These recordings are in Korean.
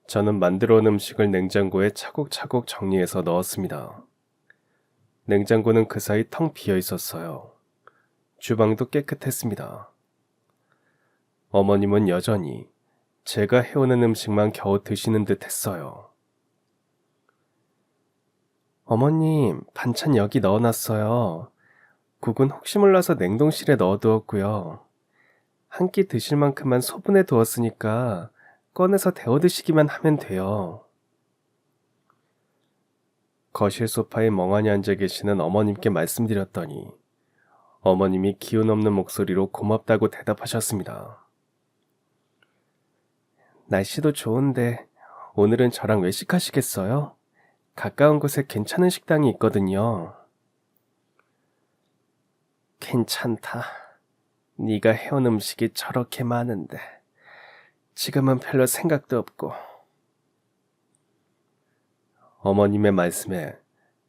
저는 만들어 온 음식을 냉장고에 차곡차곡 정리해서 넣었습니다. 냉장고는 그 사이 텅 비어 있었어요. 주방도 깨끗했습니다. 어머님은 여전히 제가 해오는 음식만 겨우 드시는 듯 했어요. 어머님, 반찬 여기 넣어놨어요. 국은 혹시 몰라서 냉동실에 넣어두었고요. 한 끼 드실 만큼만 소분해 두었으니까 꺼내서 데워 드시기만 하면 돼요. 거실 소파에 멍하니 앉아 계시는 어머님께 말씀드렸더니 어머님이 기운 없는 목소리로 고맙다고 대답하셨습니다. 날씨도 좋은데 오늘은 저랑 외식하시겠어요? 가까운 곳에 괜찮은 식당이 있거든요. 괜찮다. 네가 해온 음식이 저렇게 많은데 지금은 별로 생각도 없고. 어머님의 말씀에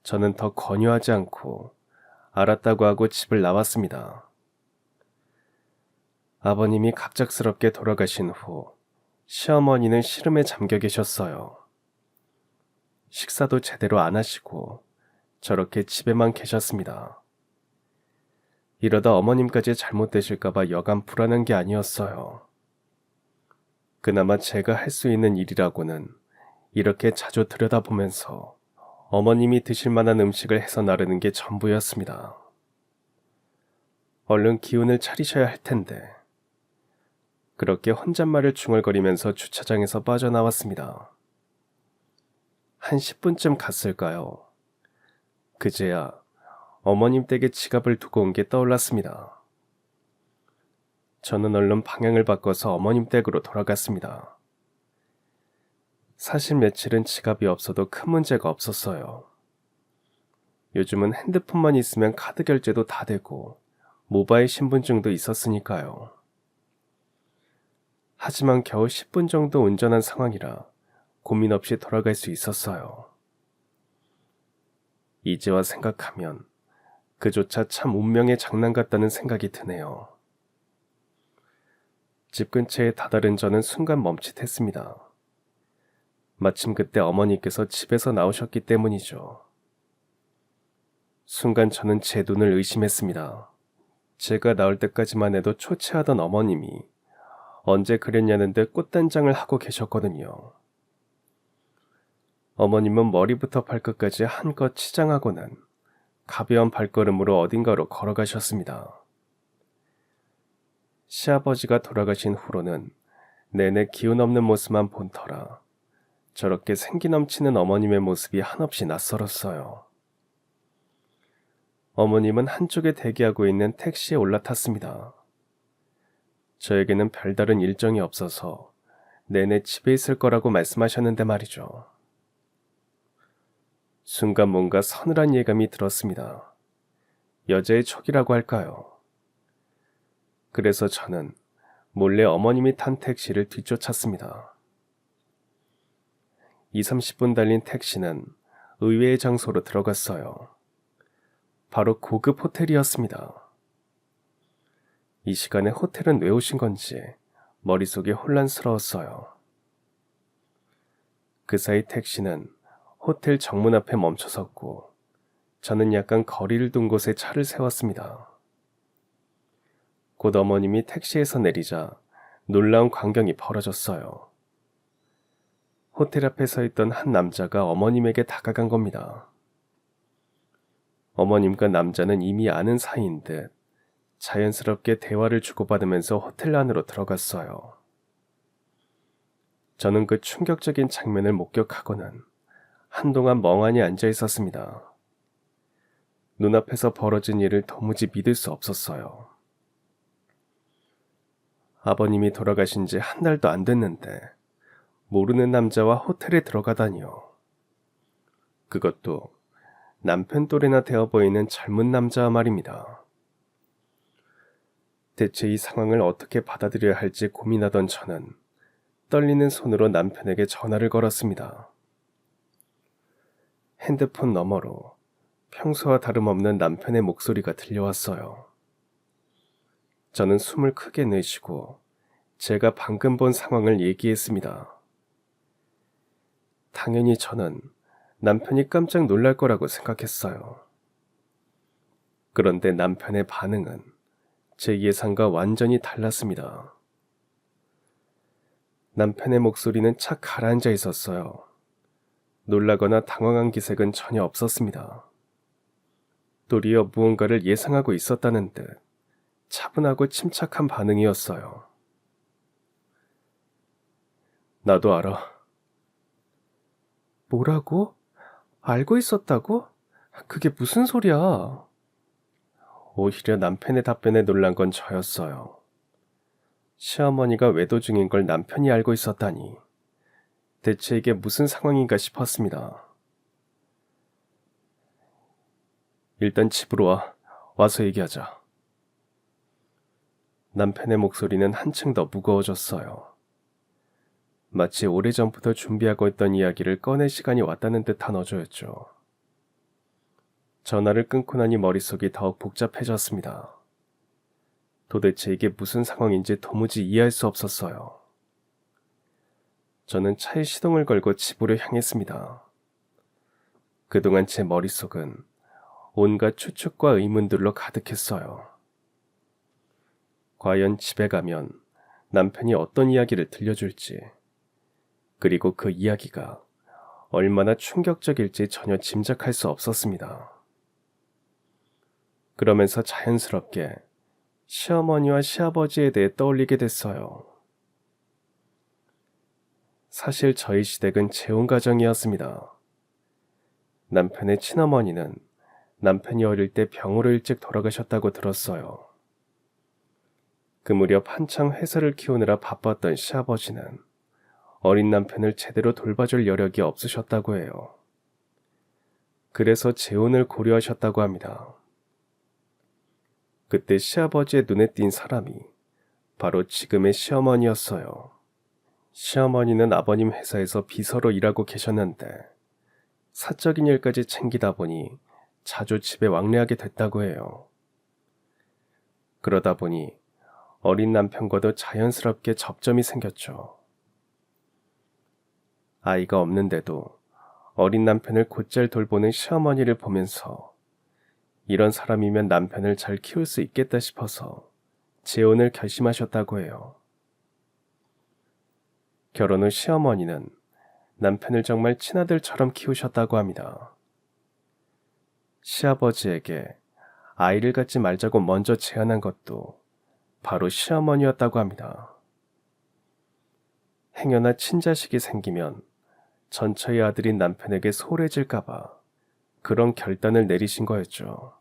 저는 더 권유하지 않고 알았다고 하고 집을 나왔습니다. 아버님이 갑작스럽게 돌아가신 후 시어머니는 시름에 잠겨 계셨어요. 식사도 제대로 안 하시고 저렇게 집에만 계셨습니다. 이러다 어머님까지 잘못되실까봐 여간 불안한 게 아니었어요. 그나마 제가 할 수 있는 일이라고는 이렇게 자주 들여다보면서 어머님이 드실 만한 음식을 해서 나르는 게 전부였습니다. 얼른 기운을 차리셔야 할 텐데. 그렇게 혼잣말을 중얼거리면서 주차장에서 빠져나왔습니다. 한 10분쯤 갔을까요? 그제야 어머님 댁에 지갑을 두고 온 게 떠올랐습니다. 저는 얼른 방향을 바꿔서 어머님 댁으로 돌아갔습니다. 사실 며칠은 지갑이 없어도 큰 문제가 없었어요. 요즘은 핸드폰만 있으면 카드 결제도 다 되고 모바일 신분증도 있었으니까요. 하지만 겨우 10분 정도 운전한 상황이라 고민 없이 돌아갈 수 있었어요. 이제와 생각하면 그조차 참 운명의 장난 같다는 생각이 드네요. 집 근처에 다다른 저는 순간 멈칫했습니다. 마침 그때 어머니께서 집에서 나오셨기 때문이죠. 순간 저는 제 눈을 의심했습니다. 제가 나올 때까지만 해도 초췌하던 어머님이 언제 그랬냐는 듯 꽃단장을 하고 계셨거든요. 어머님은 머리부터 발끝까지 한껏 치장하고는 가벼운 발걸음으로 어딘가로 걸어가셨습니다. 시아버지가 돌아가신 후로는 내내 기운 없는 모습만 본 터라 저렇게 생기 넘치는 어머님의 모습이 한없이 낯설었어요. 어머님은 한쪽에 대기하고 있는 택시에 올라탔습니다. 저에게는 별다른 일정이 없어서 내내 집에 있을 거라고 말씀하셨는데 말이죠. 순간 뭔가 서늘한 예감이 들었습니다. 여자의 촉이라고 할까요? 그래서 저는 몰래 어머님이 탄 택시를 뒤쫓았습니다. 20-30분 달린 택시는 의외의 장소로 들어갔어요. 바로 고급 호텔이었습니다. 이 시간에 호텔은 왜 오신 건지 머릿속이 혼란스러웠어요. 그 사이 택시는 호텔 정문 앞에 멈춰섰고 저는 약간 거리를 둔 곳에 차를 세웠습니다. 곧 어머님이 택시에서 내리자 놀라운 광경이 벌어졌어요. 호텔 앞에 서 있던 한 남자가 어머님에게 다가간 겁니다. 어머님과 남자는 이미 아는 사이인 듯 자연스럽게 대화를 주고받으면서 호텔 안으로 들어갔어요. 저는 그 충격적인 장면을 목격하고는 한동안 멍하니 앉아 있었습니다. 눈앞에서 벌어진 일을 도무지 믿을 수 없었어요. 아버님이 돌아가신 지 한 달도 안 됐는데 모르는 남자와 호텔에 들어가다니요. 그것도 남편 또래나 되어 보이는 젊은 남자와 말입니다. 대체 이 상황을 어떻게 받아들여야 할지 고민하던 저는 떨리는 손으로 남편에게 전화를 걸었습니다. 핸드폰 너머로 평소와 다름없는 남편의 목소리가 들려왔어요. 저는 숨을 크게 내쉬고 제가 방금 본 상황을 얘기했습니다. 당연히 저는 남편이 깜짝 놀랄 거라고 생각했어요. 그런데 남편의 반응은 제 예상과 완전히 달랐습니다. 남편의 목소리는 착 가라앉아 있었어요. 놀라거나 당황한 기색은 전혀 없었습니다. 도리어 무언가를 예상하고 있었다는 듯 차분하고 침착한 반응이었어요. 나도 알아. 뭐라고? 알고 있었다고? 그게 무슨 소리야? 오히려 남편의 답변에 놀란 건 저였어요. 시어머니가 외도 중인 걸 남편이 알고 있었다니. 대체 이게 무슨 상황인가 싶었습니다. 일단 집으로 와. 와서 얘기하자. 남편의 목소리는 한층 더 무거워졌어요. 마치 오래전부터 준비하고 있던 이야기를 꺼낼 시간이 왔다는 듯한 어조였죠. 전화를 끊고 나니 머릿속이 더욱 복잡해졌습니다. 도대체 이게 무슨 상황인지 도무지 이해할 수 없었어요. 저는 차에 시동을 걸고 집으로 향했습니다. 그동안 제 머릿속은 온갖 추측과 의문들로 가득했어요. 과연 집에 가면 남편이 어떤 이야기를 들려줄지, 그리고 그 이야기가 얼마나 충격적일지 전혀 짐작할 수 없었습니다. 그러면서 자연스럽게 시어머니와 시아버지에 대해 떠올리게 됐어요. 사실 저희 시댁은 재혼 가정이었습니다. 남편의 친어머니는 남편이 어릴 때 병으로 일찍 돌아가셨다고 들었어요. 그 무렵 한창 회사를 키우느라 바빴던 시아버지는 어린 남편을 제대로 돌봐줄 여력이 없으셨다고 해요. 그래서 재혼을 고려하셨다고 합니다. 그때 시아버지의 눈에 띈 사람이 바로 지금의 시어머니였어요. 시어머니는 아버님 회사에서 비서로 일하고 계셨는데 사적인 일까지 챙기다 보니 자주 집에 왕래하게 됐다고 해요. 그러다 보니 어린 남편과도 자연스럽게 접점이 생겼죠. 아이가 없는데도 어린 남편을 곧잘 돌보는 시어머니를 보면서 이런 사람이면 남편을 잘 키울 수 있겠다 싶어서 재혼을 결심하셨다고 해요. 결혼 후 시어머니는 남편을 정말 친아들처럼 키우셨다고 합니다. 시아버지에게 아이를 갖지 말자고 먼저 제안한 것도 바로 시어머니였다고 합니다. 행여나 친자식이 생기면 전처의 아들인 남편에게 소홀해질까봐 그런 결단을 내리신 거였죠.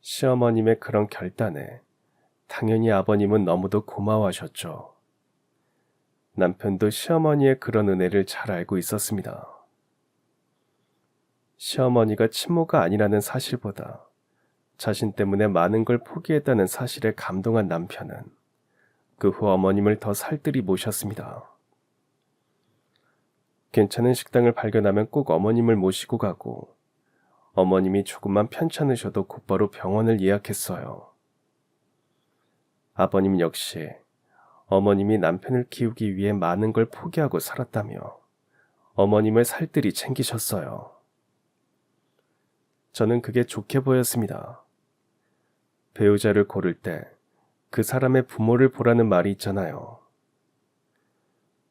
시어머님의 그런 결단에 당연히 아버님은 너무도 고마워하셨죠. 남편도 시어머니의 그런 은혜를 잘 알고 있었습니다. 시어머니가 친모가 아니라는 사실보다 자신 때문에 많은 걸 포기했다는 사실에 감동한 남편은 그 후 어머님을 더 살뜰히 모셨습니다. 괜찮은 식당을 발견하면 꼭 어머님을 모시고 가고 어머님이 조금만 편찮으셔도 곧바로 병원을 예약했어요. 아버님 역시 어머님이 남편을 키우기 위해 많은 걸 포기하고 살았다며 어머님을 살뜰히 챙기셨어요. 저는 그게 좋게 보였습니다. 배우자를 고를 때 그 사람의 부모를 보라는 말이 있잖아요.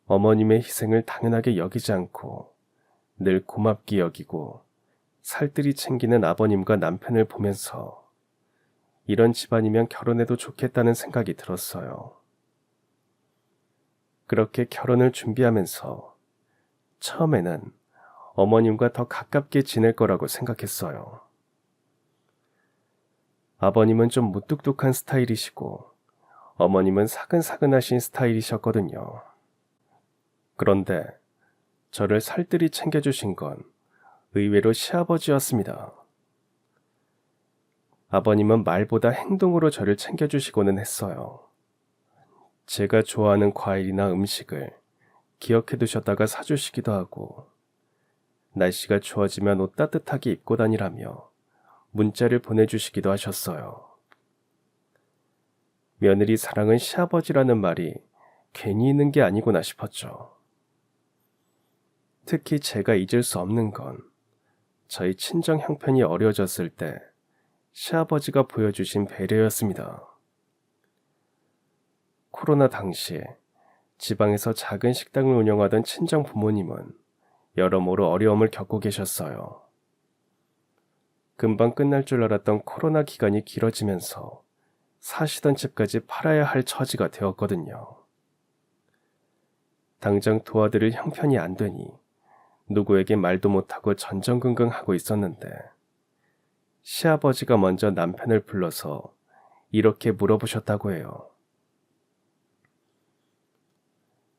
어머님의 희생을 당연하게 여기지 않고 늘 고맙게 여기고 살뜰히 챙기는 아버님과 남편을 보면서 이런 집안이면 결혼해도 좋겠다는 생각이 들었어요. 그렇게 결혼을 준비하면서 처음에는 어머님과 더 가깝게 지낼 거라고 생각했어요. 아버님은 좀 무뚝뚝한 스타일이시고 어머님은 사근사근하신 스타일이셨거든요. 그런데 저를 살뜰히 챙겨주신 건 의외로 시아버지였습니다. 아버님은 말보다 행동으로 저를 챙겨주시고는 했어요. 제가 좋아하는 과일이나 음식을 기억해 두셨다가 사주시기도 하고 날씨가 추워지면 옷 따뜻하게 입고 다니라며 문자를 보내주시기도 하셨어요. 며느리 사랑은 시아버지라는 말이 괜히 있는 게 아니구나 싶었죠. 특히 제가 잊을 수 없는 건 저희 친정 형편이 어려워졌을 때 시아버지가 보여주신 배려였습니다. 코로나 당시에 지방에서 작은 식당을 운영하던 친정 부모님은 여러모로 어려움을 겪고 계셨어요. 금방 끝날 줄 알았던 코로나 기간이 길어지면서 사시던 집까지 팔아야 할 처지가 되었거든요. 당장 도와드릴 형편이 안 되니 누구에게 말도 못하고 전전긍긍하고 있었는데 시아버지가 먼저 남편을 불러서 이렇게 물어보셨다고 해요.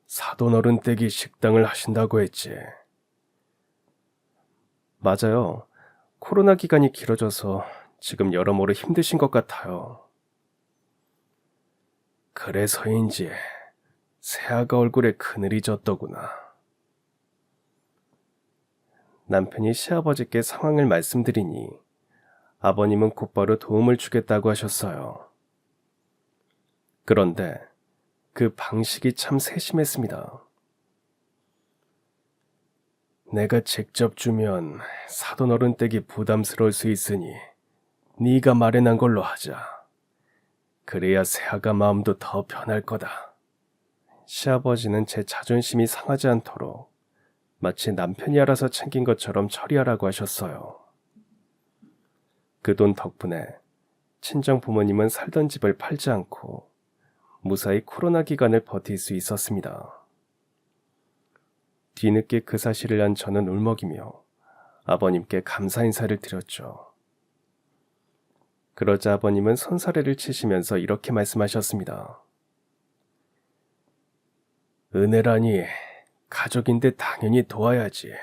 사돈어른 댁이 식당을 하신다고 했지. 맞아요. 코로나 기간이 길어져서 지금 여러모로 힘드신 것 같아요. 그래서인지 새아가 얼굴에 그늘이 졌더구나. 남편이 시아버지께 상황을 말씀드리니 아버님은 곧바로 도움을 주겠다고 하셨어요. 그런데 그 방식이 참 세심했습니다. 내가 직접 주면 사돈어른 댁이 부담스러울 수 있으니 네가 마련한 걸로 하자. 그래야 새아가 마음도 더 편할 거다. 시아버지는 제 자존심이 상하지 않도록 마치 남편이 알아서 챙긴 것처럼 처리하라고 하셨어요. 그 돈 덕분에 친정 부모님은 살던 집을 팔지 않고 무사히 코로나 기간을 버틸 수 있었습니다. 뒤늦게 그 사실을 안 저는 울먹이며 아버님께 감사 인사를 드렸죠. 그러자 아버님은 손사래를 치시면서 이렇게 말씀하셨습니다. 은혜라니 가족인데 당연히 도와야지.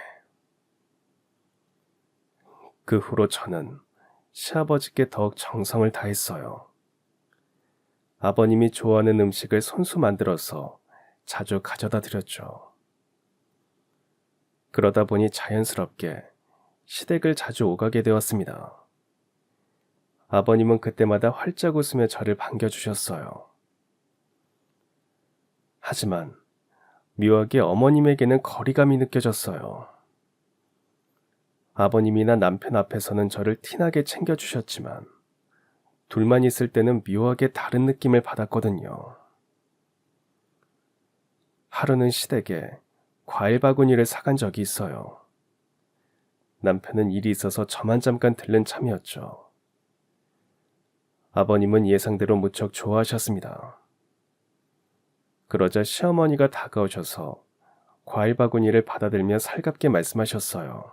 그 후로 저는 시아버지께 더욱 정성을 다했어요. 아버님이 좋아하는 음식을 손수 만들어서 자주 가져다 드렸죠. 그러다 보니 자연스럽게 시댁을 자주 오가게 되었습니다. 아버님은 그때마다 활짝 웃으며 저를 반겨주셨어요. 하지만 묘하게 어머님에게는 거리감이 느껴졌어요. 아버님이나 남편 앞에서는 저를 티나게 챙겨주셨지만 둘만 있을 때는 묘하게 다른 느낌을 받았거든요. 하루는 시댁에 과일 바구니를 사간 적이 있어요. 남편은 일이 있어서 저만 잠깐 들른 참이었죠. 아버님은 예상대로 무척 좋아하셨습니다. 그러자 시어머니가 다가오셔서 과일 바구니를 받아들며 살갑게 말씀하셨어요.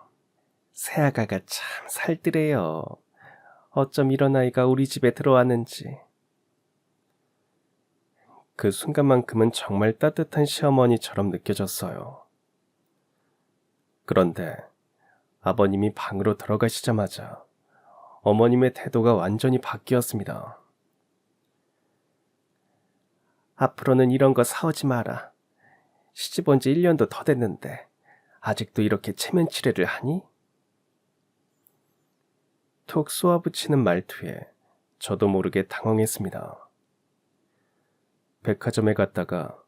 새아가가 참 살뜰해요. 어쩜 이런 아이가 우리 집에 들어왔는지. 그 순간만큼은 정말 따뜻한 시어머니처럼 느껴졌어요. 그런데 아버님이 방으로 들어가시자마자 어머님의 태도가 완전히 바뀌었습니다. 앞으로는 이런 거 사오지 마라. 시집 온 지 1년도 더 됐는데 아직도 이렇게 체면치레를 하니? 툭 쏘아붙이는 말투에 저도 모르게 당황했습니다. 백화점에 갔다가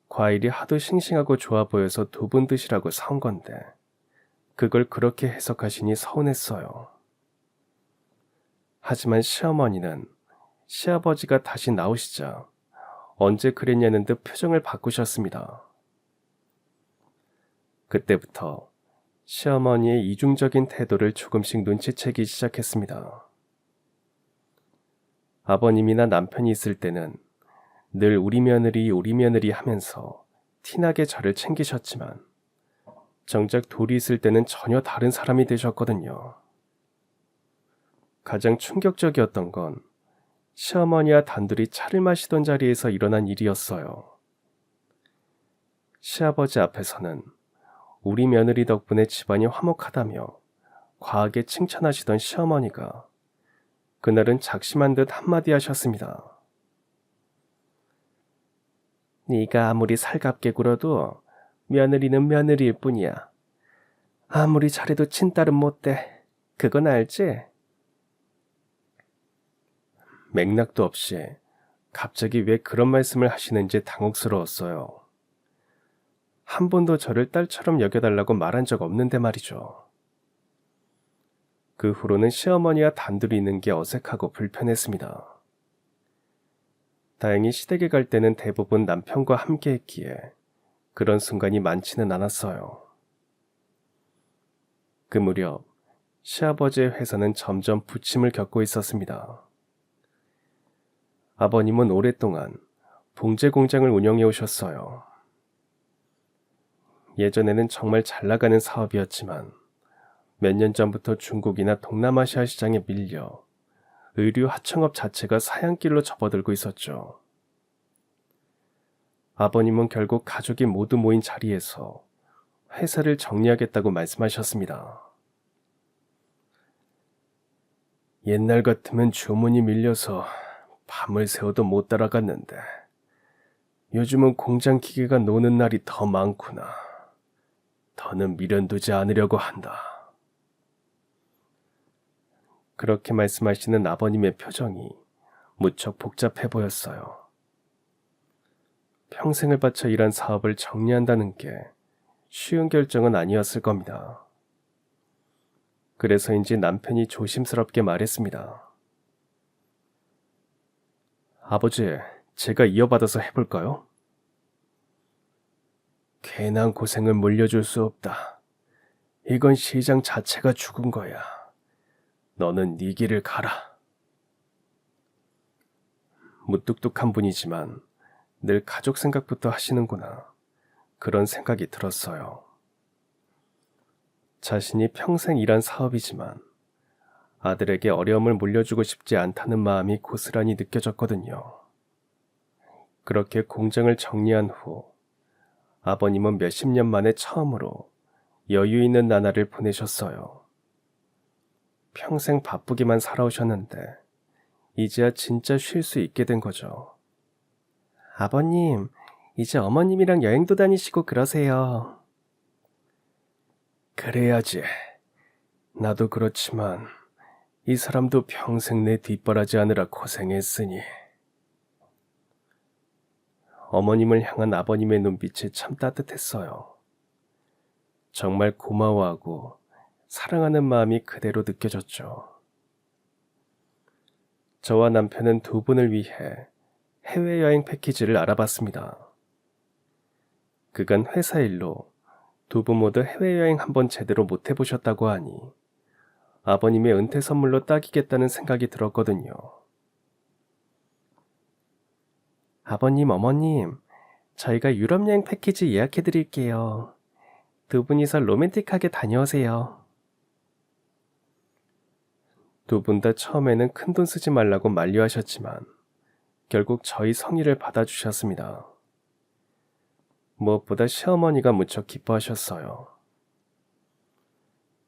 과일이 하도 싱싱하고 좋아 보여서 2분 드시라고 사온 건데 그걸 그렇게 해석하시니 서운했어요. 하지만 시어머니는 시아버지가 다시 나오시자 언제 그랬냐는 듯 표정을 바꾸셨습니다. 그때부터 시어머니의 이중적인 태도를 조금씩 눈치채기 시작했습니다. 아버님이나 남편이 있을 때는 늘 우리 며느리 하면서 티나게 저를 챙기셨지만 정작 둘이 있을 때는 전혀 다른 사람이 되셨거든요. 가장 충격적이었던 건 시어머니와 단둘이 차를 마시던 자리에서 일어난 일이었어요. 시아버지 앞에서는 우리 며느리 덕분에 집안이 화목하다며 과하게 칭찬하시던 시어머니가 그날은 작심한 듯 한마디 하셨습니다. 네가 아무리 살갑게 굴어도 며느리는 며느리일 뿐이야. 아무리 잘해도 친딸은 못 돼. 그건 알지? 맥락도 없이 갑자기 왜 그런 말씀을 하시는지 당혹스러웠어요. 한 번도 저를 딸처럼 여겨달라고 말한 적 없는데 말이죠. 그 후로는 시어머니와 단둘이 있는 게 어색하고 불편했습니다. 다행히 시댁에 갈 때는 대부분 남편과 함께 했기에 그런 순간이 많지는 않았어요. 그 무렵 시아버지의 회사는 점점 부침을 겪고 있었습니다. 아버님은 오랫동안 봉제 공장을 운영해 오셨어요. 예전에는 정말 잘 나가는 사업이었지만 몇 년 전부터 중국이나 동남아시아 시장에 밀려 의류 하청업 자체가 사양길로 접어들고 있었죠. 아버님은 결국 가족이 모두 모인 자리에서 회사를 정리하겠다고 말씀하셨습니다. 옛날 같으면 주문이 밀려서 밤을 새워도 못 따라갔는데 요즘은 공장 기계가 노는 날이 더 많구나. 더는 미련두지 않으려고 한다. 그렇게 말씀하시는 아버님의 표정이 무척 복잡해 보였어요. 평생을 바쳐 일한 사업을 정리한다는 게 쉬운 결정은 아니었을 겁니다. 그래서인지 남편이 조심스럽게 말했습니다. 아버지, 제가 이어받아서 해볼까요? 괜한 고생을 물려줄 수 없다. 이건 시장 자체가 죽은 거야. 너는 네 길을 가라. 무뚝뚝한 분이지만 늘 가족 생각부터 하시는구나. 그런 생각이 들었어요. 자신이 평생 일한 사업이지만 아들에게 어려움을 물려주고 싶지 않다는 마음이 고스란히 느껴졌거든요. 그렇게 공장을 정리한 후 아버님은 몇십 년 만에 처음으로 여유 있는 나날을 보내셨어요. 평생 바쁘게만 살아오셨는데 이제야 진짜 쉴 수 있게 된 거죠. 아버님, 이제 어머님이랑 여행도 다니시고 그러세요. 그래야지. 나도 그렇지만 이 사람도 평생 내 뒷바라지 하느라 고생했으니. 어머님을 향한 아버님의 눈빛이 참 따뜻했어요. 정말 고마워하고 사랑하는 마음이 그대로 느껴졌죠. 저와 남편은 두 분을 위해 해외여행 패키지를 알아봤습니다. 그간 회사 일로 두 분 모두 해외여행 한번 제대로 못 해보셨다고 하니 아버님의 은퇴 선물로 딱이겠다는 생각이 들었거든요. 아버님, 어머님, 저희가 유럽 여행 패키지 예약해 드릴게요. 두 분이서 로맨틱하게 다녀오세요. 두 분 다 처음에는 큰돈 쓰지 말라고 만류하셨지만 결국 저희 성의를 받아주셨습니다. 무엇보다 시어머니가 무척 기뻐하셨어요.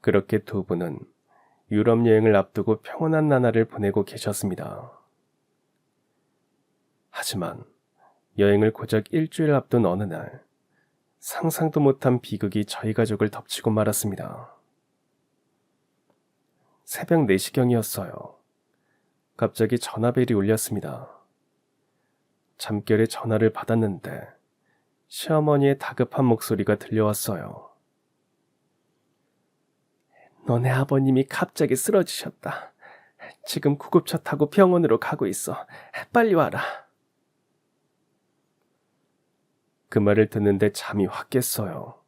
그렇게 두 분은 유럽 여행을 앞두고 평온한 나날을 보내고 계셨습니다. 하지만 여행을 고작 일주일 앞둔 어느 날 상상도 못한 비극이 저희 가족을 덮치고 말았습니다. 새벽 4시경이었어요. 갑자기 전화벨이 울렸습니다. 잠결에 전화를 받았는데 시어머니의 다급한 목소리가 들려왔어요. 너네 아버님이 갑자기 쓰러지셨다. 지금 구급차 타고 병원으로 가고 있어. 빨리 와라. 그 말을 듣는데 잠이 확 깼어요.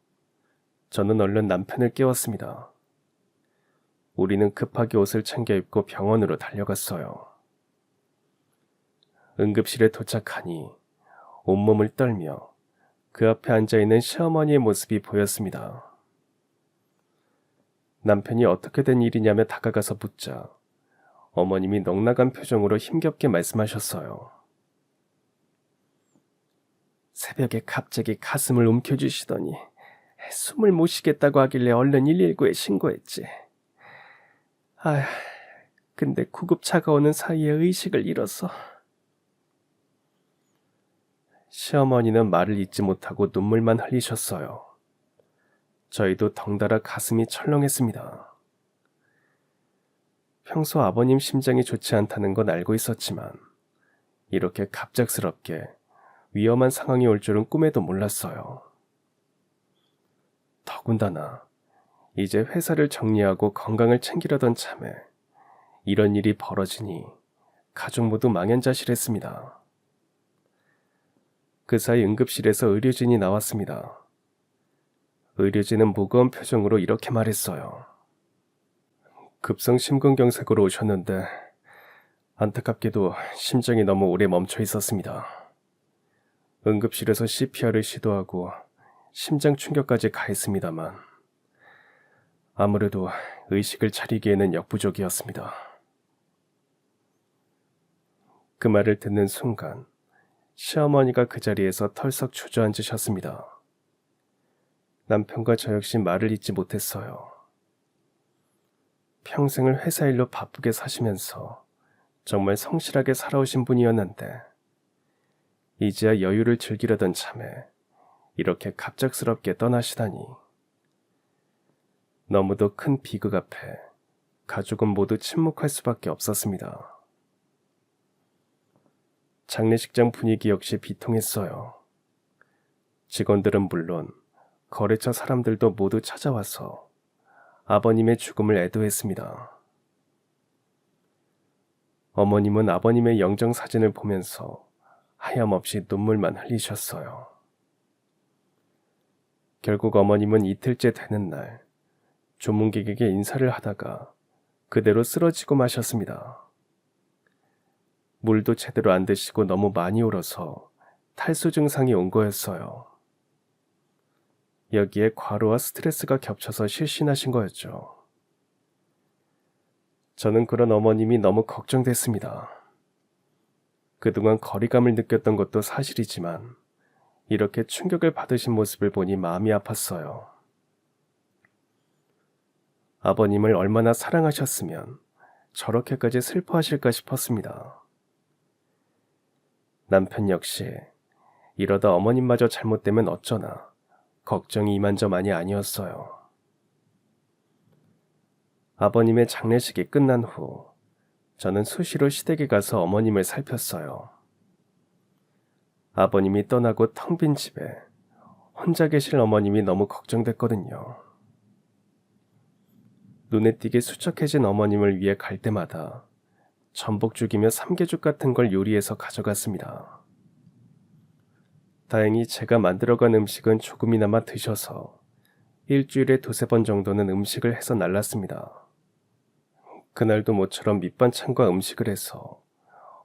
저는 얼른 남편을 깨웠습니다. 우리는 급하게 옷을 챙겨 입고 병원으로 달려갔어요. 응급실에 도착하니 온몸을 떨며 그 앞에 앉아있는 시어머니의 모습이 보였습니다. 남편이 어떻게 된 일이냐며 다가가서 묻자 어머님이 넉나간 표정으로 힘겹게 말씀하셨어요. 새벽에 갑자기 가슴을 움켜쥐시더니 숨을 못 쉬겠다고 하길래 얼른 119에 신고했지. 근데 구급차가 오는 사이에 의식을 잃어서. 시어머니는 말을 잇지 못하고 눈물만 흘리셨어요. 저희도 덩달아 가슴이 철렁했습니다. 평소 아버님 심장이 좋지 않다는 건 알고 있었지만 이렇게 갑작스럽게 위험한 상황이 올 줄은 꿈에도 몰랐어요. 더군다나 이제 회사를 정리하고 건강을 챙기려던 참에 이런 일이 벌어지니 가족 모두 망연자실했습니다. 그 사이 응급실에서 의료진이 나왔습니다. 의료진은 무거운 표정으로 이렇게 말했어요. 급성 심근경색으로 오셨는데 안타깝게도 심장이 너무 오래 멈춰 있었습니다. 응급실에서 CPR을 시도하고 심장 충격까지 가했습니다만 아무래도 의식을 차리기에는 역부족이었습니다. 그 말을 듣는 순간 시어머니가 그 자리에서 털썩 주저앉으셨습니다. 남편과 저 역시 말을 잇지 못했어요. 평생을 회사 일로 바쁘게 사시면서 정말 성실하게 살아오신 분이었는데 이제야 여유를 즐기려던 참에 이렇게 갑작스럽게 떠나시다니. 너무도 큰 비극 앞에 가족은 모두 침묵할 수밖에 없었습니다. 장례식장 분위기 역시 비통했어요. 직원들은 물론 거래처 사람들도 모두 찾아와서 아버님의 죽음을 애도했습니다. 어머님은 아버님의 영정 사진을 보면서 하염없이 눈물만 흘리셨어요. 결국 어머님은 이틀째 되는 날 조문객에게 인사를 하다가 그대로 쓰러지고 마셨습니다. 물도 제대로 안 드시고 너무 많이 울어서 탈수 증상이 온 거였어요. 여기에 과로와 스트레스가 겹쳐서 실신하신 거였죠. 저는 그런 어머님이 너무 걱정됐습니다. 그동안 거리감을 느꼈던 것도 사실이지만 이렇게 충격을 받으신 모습을 보니 마음이 아팠어요. 아버님을 얼마나 사랑하셨으면 저렇게까지 슬퍼하실까 싶었습니다. 남편 역시 이러다 어머님마저 잘못되면 어쩌나 걱정이 이만저만이 아니었어요. 아버님의 장례식이 끝난 후 저는 수시로 시댁에 가서 어머님을 살폈어요. 아버님이 떠나고 텅 빈 집에 혼자 계실 어머님이 너무 걱정됐거든요. 눈에 띄게 수척해진 어머님을 위해 갈 때마다 전복죽이며 삼계죽 같은 걸 요리해서 가져갔습니다. 다행히 제가 만들어간 음식은 조금이나마 드셔서 일주일에 2-3번 정도는 음식을 해서 날랐습니다. 그날도 모처럼 밑반찬과 음식을 해서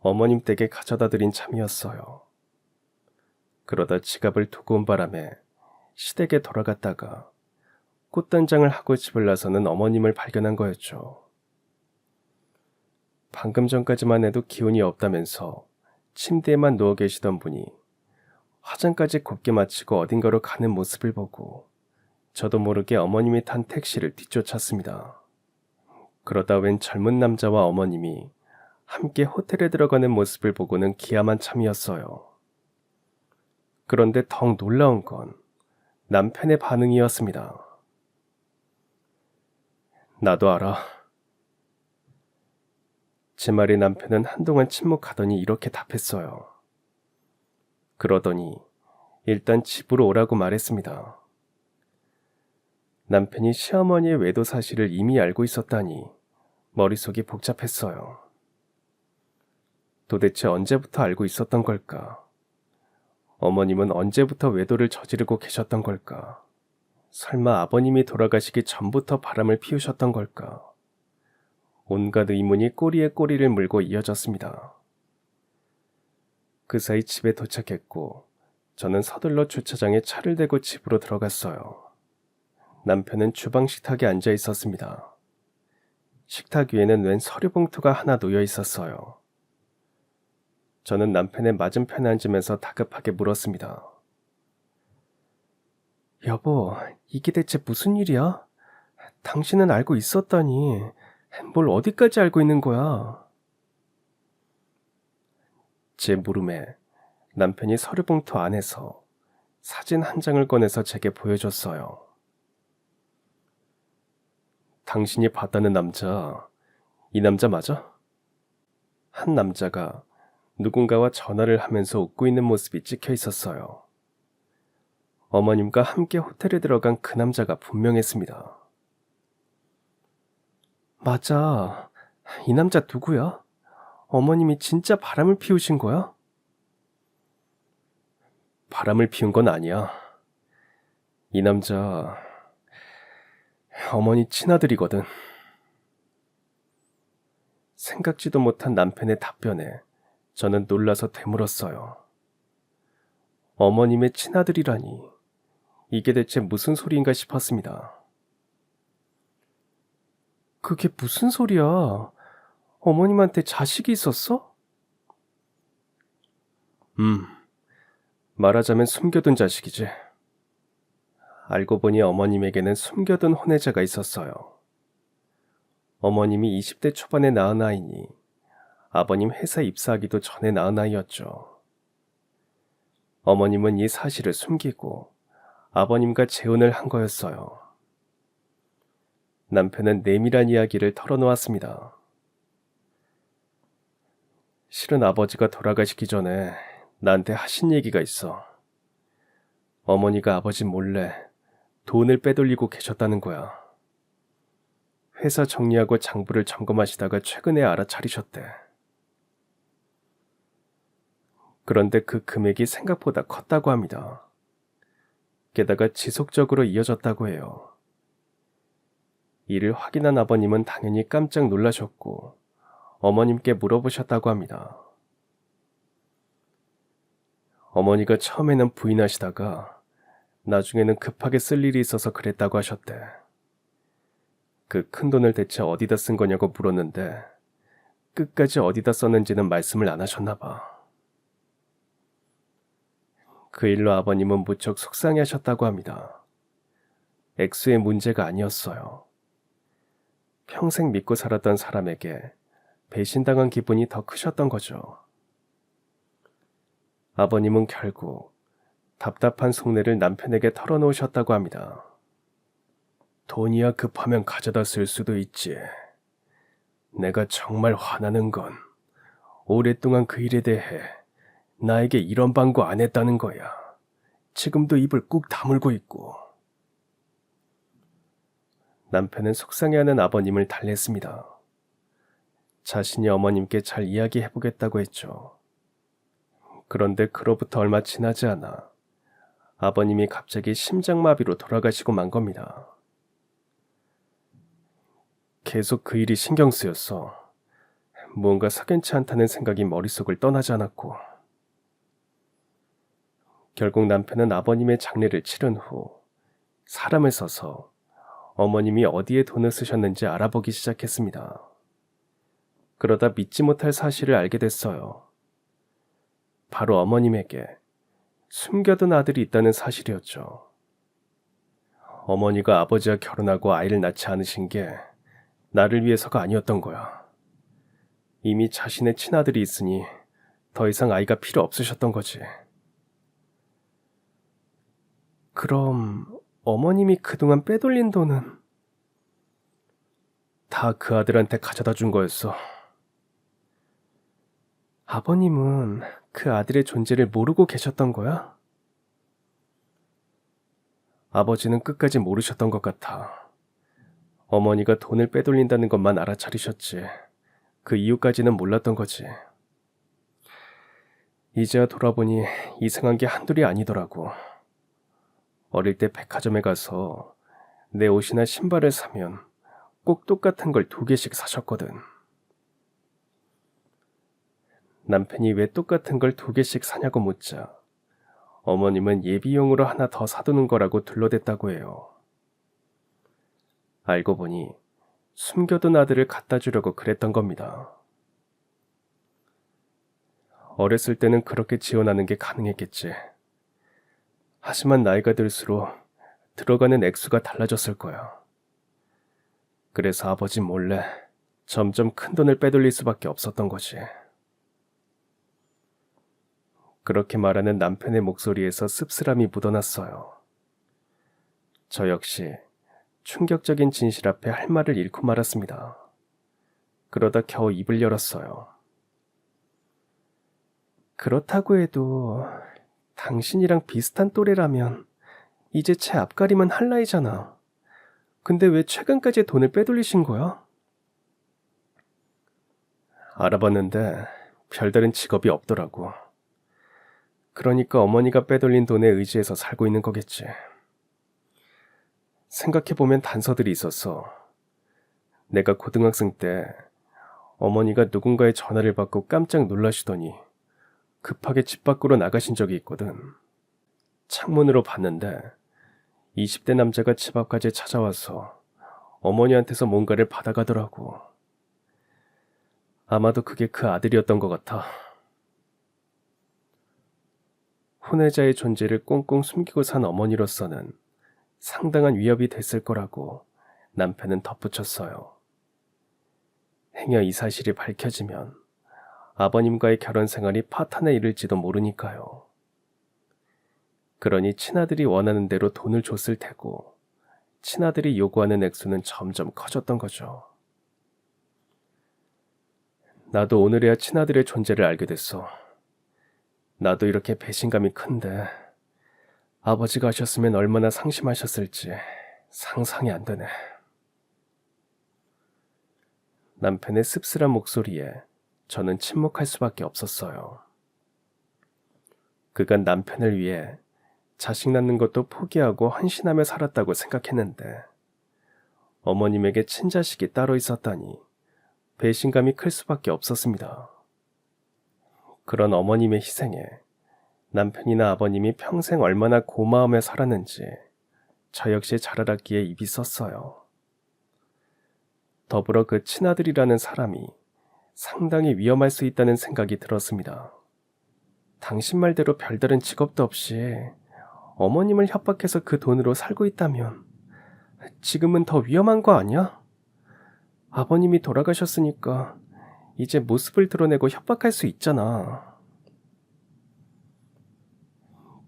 어머님 댁에 가져다 드린 참이었어요. 그러다 지갑을 두고 온 바람에 시댁에 돌아갔다가 꽃단장을 하고 집을 나서는 어머님을 발견한 거였죠. 방금 전까지만 해도 기운이 없다면서 침대에만 누워 계시던 분이 화장까지 곱게 마치고 어딘가로 가는 모습을 보고 저도 모르게 어머님이 탄 택시를 뒤쫓았습니다. 그러다 웬 젊은 남자와 어머님이 함께 호텔에 들어가는 모습을 보고는 기함한 참이었어요. 그런데 더욱 놀라운 건 남편의 반응이었습니다. 나도 알아. 제 말에 남편은 한동안 침묵하더니 이렇게 답했어요. 그러더니 일단 집으로 오라고 말했습니다. 남편이 시어머니의 외도 사실을 이미 알고 있었다니 머릿속이 복잡했어요. 도대체 언제부터 알고 있었던 걸까? 어머님은 언제부터 외도를 저지르고 계셨던 걸까? 설마 아버님이 돌아가시기 전부터 바람을 피우셨던 걸까? 온갖 의문이 꼬리에 꼬리를 물고 이어졌습니다. 그 사이 집에 도착했고 저는 서둘러 주차장에 차를 대고 집으로 들어갔어요. 남편은 주방 식탁에 앉아 있었습니다. 식탁 위에는 웬 서류 봉투가 하나 놓여 있었어요. 저는 남편의 맞은편에 앉으면서 다급하게 물었습니다. 여보, 이게 대체 무슨 일이야? 당신은 알고 있었다니 뭘 어디까지 알고 있는 거야? 제 물음에 남편이 서류 봉투 안에서 사진 한 장을 꺼내서 제게 보여줬어요. 당신이 봤다는 남자, 이 남자 맞아? 한 남자가 누군가와 전화를 하면서 웃고 있는 모습이 찍혀 있었어요. 어머님과 함께 호텔에 들어간 그 남자가 분명했습니다. 맞아. 이 남자 누구야? 어머님이 진짜 바람을 피우신 거야? 바람을 피운 건 아니야. 이 남자 어머니 친아들이거든. 생각지도 못한 남편의 답변에 저는 놀라서 되물었어요. 어머님의 친아들이라니 이게 대체 무슨 소리인가 싶었습니다. 그게 무슨 소리야? 어머님한테 자식이 있었어? 말하자면 숨겨둔 자식이지. 알고 보니 어머님에게는 숨겨둔 혼외자가 있었어요. 어머님이 20대 초반에 낳은 아이니 아버님 회사 입사하기도 전에 낳은 아이였죠. 어머님은 이 사실을 숨기고 아버님과 재혼을 한 거였어요. 남편은 내밀한 이야기를 털어놓았습니다. 실은 아버지가 돌아가시기 전에 나한테 하신 얘기가 있어. 어머니가 아버지 몰래 돈을 빼돌리고 계셨다는 거야. 회사 정리하고 장부를 점검하시다가 최근에 알아차리셨대. 그런데 그 금액이 생각보다 컸다고 합니다. 게다가 지속적으로 이어졌다고 해요. 이를 확인한 아버님은 당연히 깜짝 놀라셨고 어머님께 물어보셨다고 합니다. 어머니가 처음에는 부인하시다가 나중에는 급하게 쓸 일이 있어서 그랬다고 하셨대. 그 큰 돈을 대체 어디다 쓴 거냐고 물었는데 끝까지 어디다 썼는지는 말씀을 안 하셨나 봐. 그 일로 아버님은 무척 속상해하셨다고 합니다. 액수의 문제가 아니었어요. 평생 믿고 살았던 사람에게 배신당한 기분이 더 크셨던 거죠. 아버님은 결국 답답한 속내를 남편에게 털어놓으셨다고 합니다. 돈이야 급하면 가져다 쓸 수도 있지. 내가 정말 화나는 건 오랫동안 그 일에 대해 나에게 이런 방구 안 했다는 거야. 지금도 입을 꾹 다물고 있고. 남편은 속상해하는 아버님을 달랬습니다. 자신이 어머님께 잘 이야기해보겠다고 했죠. 그런데 그로부터 얼마 지나지 않아 아버님이 갑자기 심장마비로 돌아가시고 만 겁니다. 계속 그 일이 신경 쓰였어. 무언가 석연치 않다는 생각이 머릿속을 떠나지 않았고. 결국 남편은 아버님의 장례를 치른 후 사람을 써서 어머님이 어디에 돈을 쓰셨는지 알아보기 시작했습니다. 그러다 믿지 못할 사실을 알게 됐어요. 바로 어머님에게 숨겨둔 아들이 있다는 사실이었죠. 어머니가 아버지와 결혼하고 아이를 낳지 않으신 게 나를 위해서가 아니었던 거야. 이미 자신의 친아들이 있으니 더 이상 아이가 필요 없으셨던 거지. 그럼 어머님이 그동안 빼돌린 돈은 다 그 아들한테 가져다 준 거였어. 아버님은 그 아들의 존재를 모르고 계셨던 거야? 아버지는 끝까지 모르셨던 것 같아. 어머니가 돈을 빼돌린다는 것만 알아차리셨지. 그 이유까지는 몰랐던 거지. 이제야 돌아보니 이상한 게 한둘이 아니더라고. 어릴 때 백화점에 가서 내 옷이나 신발을 사면 꼭 똑같은 걸 2개씩 사셨거든. 남편이 왜 똑같은 걸 2개씩 사냐고 묻자 어머님은 예비용으로 하나 더 사두는 거라고 둘러댔다고 해요. 알고 보니 숨겨둔 아들을 갖다 주려고 그랬던 겁니다. 어렸을 때는 그렇게 지원하는 게 가능했겠지. 하지만 나이가 들수록 들어가는 액수가 달라졌을 거야. 그래서 아버지 몰래 점점 큰 돈을 빼돌릴 수밖에 없었던 거지. 그렇게 말하는 남편의 목소리에서 씁쓸함이 묻어났어요. 저 역시 충격적인 진실 앞에 할 말을 잃고 말았습니다. 그러다 겨우 입을 열었어요. 그렇다고 해도 당신이랑 비슷한 또래라면 이제 제 앞가림은 할 나이잖아. 근데 왜 최근까지 돈을 빼돌리신 거야? 알아봤는데 별다른 직업이 없더라고. 그러니까 어머니가 빼돌린 돈에 의지해서 살고 있는 거겠지. 생각해보면 단서들이 있었어. 내가 고등학생 때 어머니가 누군가의 전화를 받고 깜짝 놀라시더니 급하게 집 밖으로 나가신 적이 있거든. 창문으로 봤는데 20대 남자가 집 앞까지 찾아와서 어머니한테서 뭔가를 받아가더라고. 아마도 그게 그 아들이었던 것 같아. 혼외자의 존재를 꽁꽁 숨기고 산 어머니로서는 상당한 위협이 됐을 거라고 남편은 덧붙였어요. 행여 이 사실이 밝혀지면 아버님과의 결혼 생활이 파탄에 이를지도 모르니까요. 그러니 친아들이 원하는 대로 돈을 줬을 테고 친아들이 요구하는 액수는 점점 커졌던 거죠. 나도 오늘에야 친아들의 존재를 알게 됐어. 나도 이렇게 배신감이 큰데 아버지가 하셨으면 얼마나 상심하셨을지 상상이 안 되네. 남편의 씁쓸한 목소리에 저는 침묵할 수밖에 없었어요. 그간 남편을 위해 자식 낳는 것도 포기하고 헌신하며 살았다고 생각했는데 어머님에게 친자식이 따로 있었다니 배신감이 클 수밖에 없었습니다. 그런 어머님의 희생에 남편이나 아버님이 평생 얼마나 고마움에 살았는지 저 역시 잘 알았기에 입이 썼어요. 더불어 그 친아들이라는 사람이 상당히 위험할 수 있다는 생각이 들었습니다. 당신 말대로 별다른 직업도 없이 어머님을 협박해서 그 돈으로 살고 있다면 지금은 더 위험한 거 아니야? 아버님이 돌아가셨으니까 이제 모습을 드러내고 협박할 수 있잖아.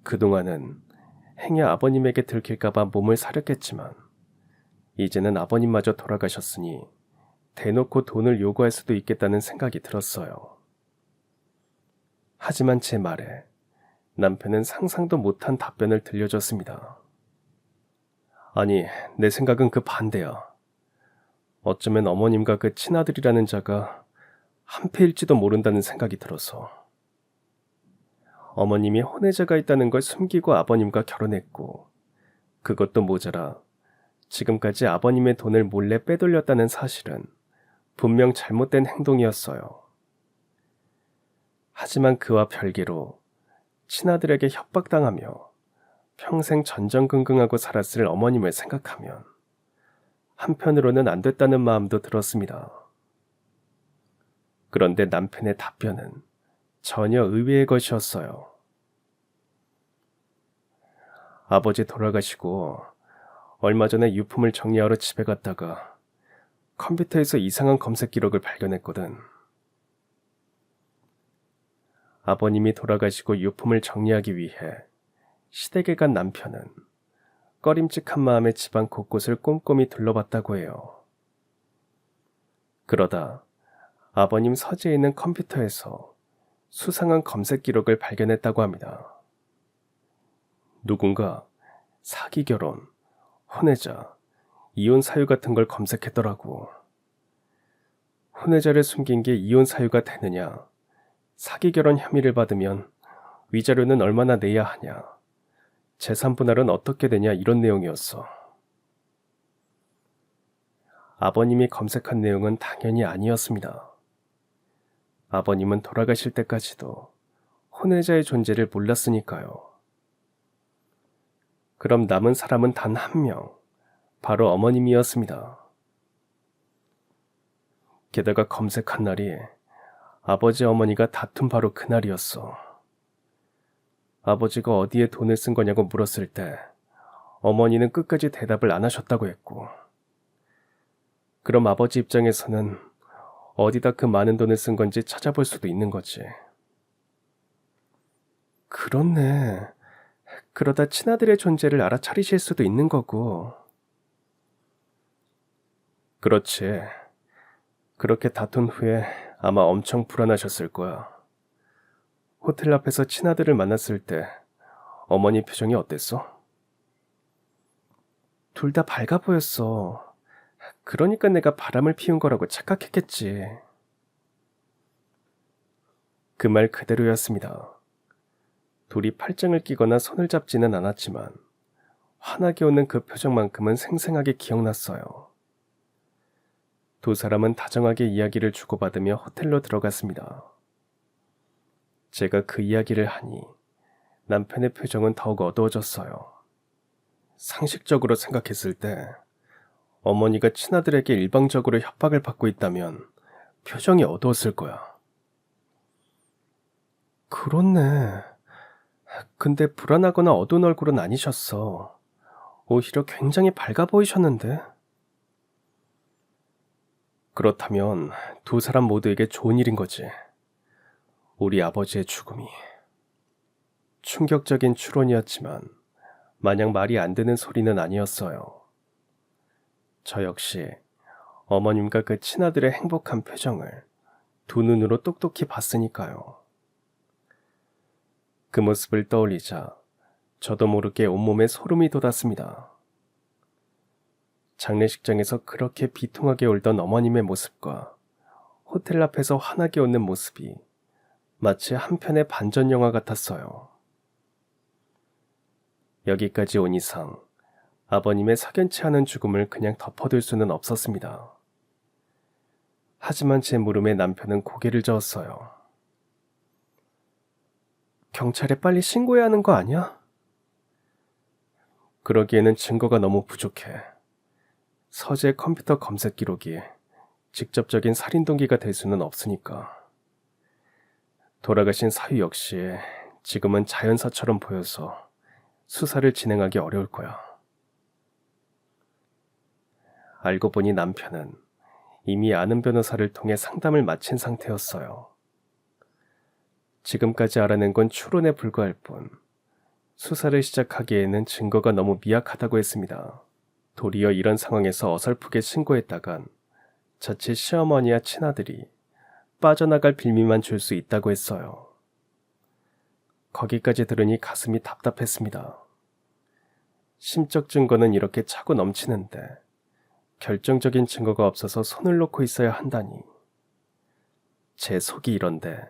그동안은 행여 아버님에게 들킬까봐 몸을 사렸겠지만 이제는 아버님마저 돌아가셨으니 대놓고 돈을 요구할 수도 있겠다는 생각이 들었어요. 하지만 제 말에 남편은 상상도 못한 답변을 들려줬습니다. 아니, 내 생각은 그 반대야. 어쩌면 어머님과 그 친아들이라는 자가 한패일지도 모른다는 생각이 들어서. 어머님이 혼외자가 있다는 걸 숨기고 아버님과 결혼했고 그것도 모자라 지금까지 아버님의 돈을 몰래 빼돌렸다는 사실은 분명 잘못된 행동이었어요. 하지만 그와 별개로 친아들에게 협박당하며 평생 전전긍긍하고 살았을 어머님을 생각하면 한편으로는 안 됐다는 마음도 들었습니다. 그런데 남편의 답변은 전혀 의외의 것이었어요. 아버지 돌아가시고 얼마 전에 유품을 정리하러 집에 갔다가 컴퓨터에서 이상한 검색 기록을 발견했거든. 아버님이 돌아가시고 유품을 정리하기 위해 시댁에 간 남편은 꺼림칙한 마음에 집안 곳곳을 꼼꼼히 둘러봤다고 해요. 그러다 아버님 서재에 있는 컴퓨터에서 수상한 검색 기록을 발견했다고 합니다. 누군가 사기 결혼, 혼외자, 이혼 사유 같은 걸 검색했더라고. 혼외자를 숨긴 게 이혼 사유가 되느냐, 사기 결혼 혐의를 받으면 위자료는 얼마나 내야 하냐, 재산 분할은 어떻게 되냐 이런 내용이었어. 아버님이 검색한 내용은 당연히 아니었습니다. 아버님은 돌아가실 때까지도 혼외자의 존재를 몰랐으니까요. 그럼 남은 사람은 단 한 명, 바로 어머님이었습니다. 게다가 검색한 날이 아버지 어머니가 다툰 바로 그날이었어. 아버지가 어디에 돈을 쓴 거냐고 물었을 때 어머니는 끝까지 대답을 안 하셨다고 했고, 그럼 아버지 입장에서는 어디다 그 많은 돈을 쓴 건지 찾아볼 수도 있는 거지. 그렇네. 그러다 친아들의 존재를 알아차리실 수도 있는 거고. 그렇지. 그렇게 다툰 후에 아마 엄청 불안하셨을 거야. 호텔 앞에서 친아들을 만났을 때 어머니 표정이 어땠어? 둘 다 밝아 보였어. 그러니까 내가 바람을 피운 거라고 착각했겠지. 그 말 그대로였습니다. 둘이 팔짱을 끼거나 손을 잡지는 않았지만 환하게 웃는 그 표정만큼은 생생하게 기억났어요. 두 사람은 다정하게 이야기를 주고받으며 호텔로 들어갔습니다. 제가 그 이야기를 하니 남편의 표정은 더욱 어두워졌어요. 상식적으로 생각했을 때 어머니가 친아들에게 일방적으로 협박을 받고 있다면 표정이 어두웠을 거야. 그렇네. 근데 불안하거나 어두운 얼굴은 아니셨어. 오히려 굉장히 밝아 보이셨는데. 그렇다면 두 사람 모두에게 좋은 일인 거지. 우리 아버지의 죽음이. 충격적인 추론이었지만 마냥 말이 안 되는 소리는 아니었어요. 저 역시 어머님과 그 친아들의 행복한 표정을 두 눈으로 똑똑히 봤으니까요. 그 모습을 떠올리자 저도 모르게 온몸에 소름이 돋았습니다. 장례식장에서 그렇게 비통하게 울던 어머님의 모습과 호텔 앞에서 환하게 웃는 모습이 마치 한 편의 반전 영화 같았어요. 여기까지 온 이상 아버님의 석연치 않은 죽음을 그냥 덮어둘 수는 없었습니다. 하지만 제 물음에 남편은 고개를 저었어요. 경찰에 빨리 신고해야 하는 거 아니야? 그러기에는 증거가 너무 부족해. 서재 컴퓨터 검색 기록이 직접적인 살인 동기가 될 수는 없으니까. 돌아가신 사유 역시 지금은 자연사처럼 보여서 수사를 진행하기 어려울 거야. 알고 보니 남편은 이미 아는 변호사를 통해 상담을 마친 상태였어요. 지금까지 알아낸 건 추론에 불과할 뿐 수사를 시작하기에는 증거가 너무 미약하다고 했습니다. 도리어 이런 상황에서 어설프게 신고했다간 자칫 시어머니와 친아들이 빠져나갈 빌미만 줄 수 있다고 했어요. 거기까지 들으니 가슴이 답답했습니다. 심적 증거는 이렇게 차고 넘치는데 결정적인 증거가 없어서 손을 놓고 있어야 한다니. 제 속이 이런데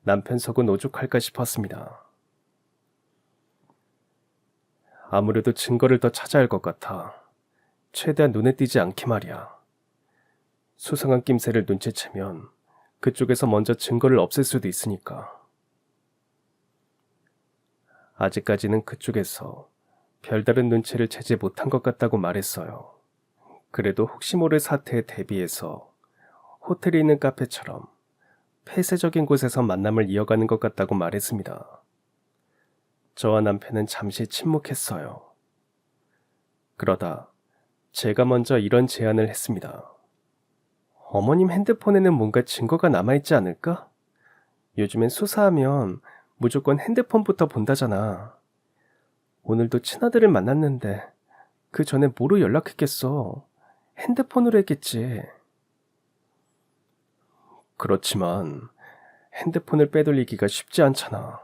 남편 속은 오죽할까 싶었습니다. 아무래도 증거를 더 찾아야 할 것 같아. 최대한 눈에 띄지 않게 말이야. 수상한 낌새를 눈치채면 그쪽에서 먼저 증거를 없앨 수도 있으니까. 아직까지는 그쪽에서 별다른 눈치를 채지 못한 것 같다고 말했어요. 그래도 혹시 모를 사태에 대비해서 호텔에 있는 카페처럼 폐쇄적인 곳에서 만남을 이어가는 것 같다고 말했습니다. 저와 남편은 잠시 침묵했어요. 그러다 제가 먼저 이런 제안을 했습니다. 어머님 핸드폰에는 뭔가 증거가 남아있지 않을까? 요즘엔 수사하면 무조건 핸드폰부터 본다잖아. 오늘도 친아들을 만났는데 그 전에 뭐로 연락했겠어? 핸드폰으로 했겠지. 그렇지만 핸드폰을 빼돌리기가 쉽지 않잖아.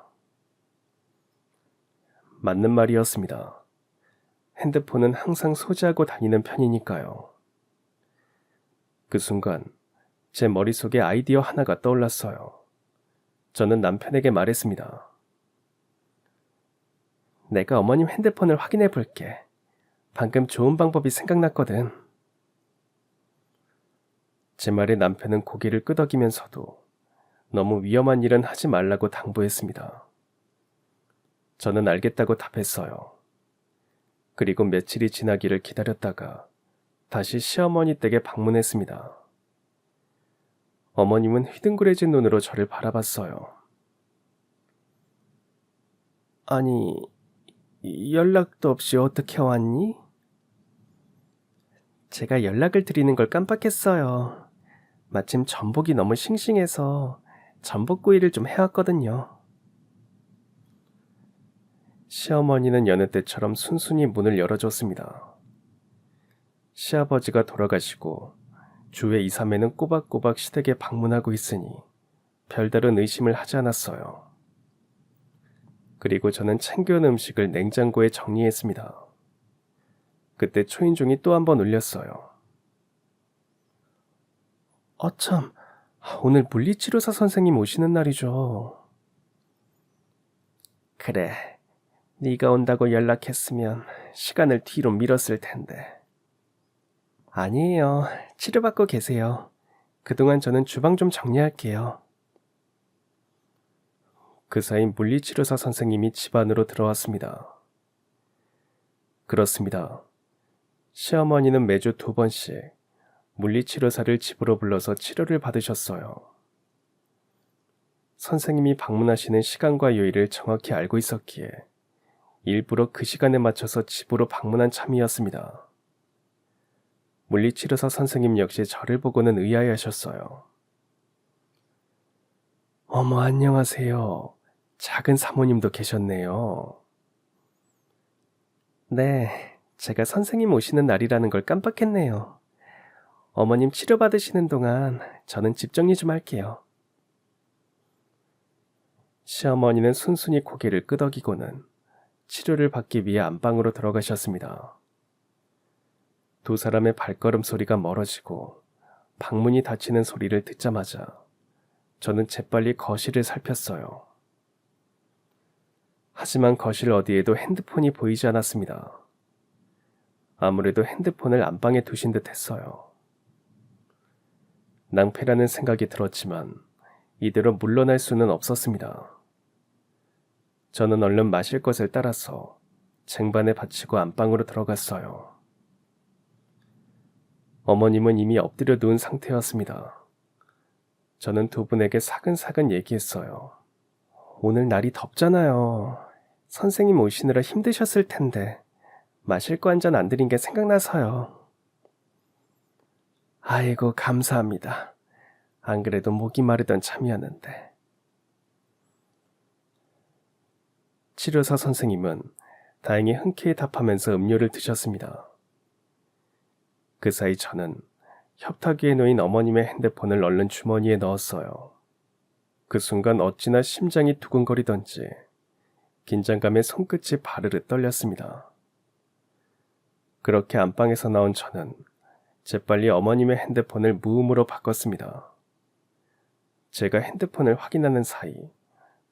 맞는 말이었습니다. 핸드폰은 항상 소지하고 다니는 편이니까요. 그 순간 제 머릿속에 아이디어 하나가 떠올랐어요. 저는 남편에게 말했습니다. 내가 어머님 핸드폰을 확인해 볼게. 방금 좋은 방법이 생각났거든. 제 말에 남편은 고개를 끄덕이면서도 너무 위험한 일은 하지 말라고 당부했습니다. 저는 알겠다고 답했어요. 그리고 며칠이 지나기를 기다렸다가 다시 시어머니 댁에 방문했습니다. 어머님은 휘둥그레진 눈으로 저를 바라봤어요. 아니, 연락도 없이 어떻게 왔니? 제가 연락을 드리는 걸 깜빡했어요. 마침 전복이 너무 싱싱해서 전복구이를 좀 해왔거든요. 시어머니는 여느 때처럼 순순히 문을 열어줬습니다. 시아버지가 돌아가시고 주에 2, 3회는 꼬박꼬박 시댁에 방문하고 있으니 별다른 의심을 하지 않았어요. 그리고 저는 챙겨온 음식을 냉장고에 정리했습니다. 그때 초인종이 또 한 번 울렸어요. 참, 오늘 물리치료사 선생님 오시는 날이죠. 그래, 네가 온다고 연락했으면 시간을 뒤로 미뤘을 텐데. 아니에요. 치료받고 계세요. 그동안 저는 주방 좀 정리할게요. 그 사이 물리치료사 선생님이 집 안으로 들어왔습니다. 그렇습니다. 시어머니는 매주 2번씩 물리치료사를 집으로 불러서 치료를 받으셨어요. 선생님이 방문하시는 시간과 요일을 정확히 알고 있었기에 일부러 그 시간에 맞춰서 집으로 방문한 참이었습니다. 물리치료사 선생님 역시 저를 보고는 의아해하셨어요. 어머, 안녕하세요. 작은 사모님도 계셨네요. 네, 제가 선생님 오시는 날이라는 걸 깜빡했네요. 어머님 치료받으시는 동안 저는 집 정리 좀 할게요. 시어머니는 순순히 고개를 끄덕이고는 치료를 받기 위해 안방으로 들어가셨습니다. 두 사람의 발걸음 소리가 멀어지고 방문이 닫히는 소리를 듣자마자 저는 재빨리 거실을 살폈어요. 하지만 거실 어디에도 핸드폰이 보이지 않았습니다. 아무래도 핸드폰을 안방에 두신 듯 했어요. 낭패라는 생각이 들었지만 이대로 물러날 수는 없었습니다. 저는 얼른 마실 것을 따라서 쟁반에 받치고 안방으로 들어갔어요. 어머님은 이미 엎드려 누운 상태였습니다. 저는 두 분에게 사근사근 얘기했어요. 오늘 날이 덥잖아요. 선생님 오시느라 힘드셨을 텐데 마실 거 한 잔 안 드린 게 생각나서요. 아이고, 감사합니다. 안 그래도 목이 마르던 참이었는데. 치료사 선생님은 다행히 흔쾌히 답하면서 음료를 드셨습니다. 그 사이 저는 협탁 위에 놓인 어머님의 핸드폰을 얼른 주머니에 넣었어요. 그 순간 어찌나 심장이 두근거리던지 긴장감에 손끝이 바르르 떨렸습니다. 그렇게 안방에서 나온 저는 재빨리 어머님의 핸드폰을 무음으로 바꿨습니다. 제가 핸드폰을 확인하는 사이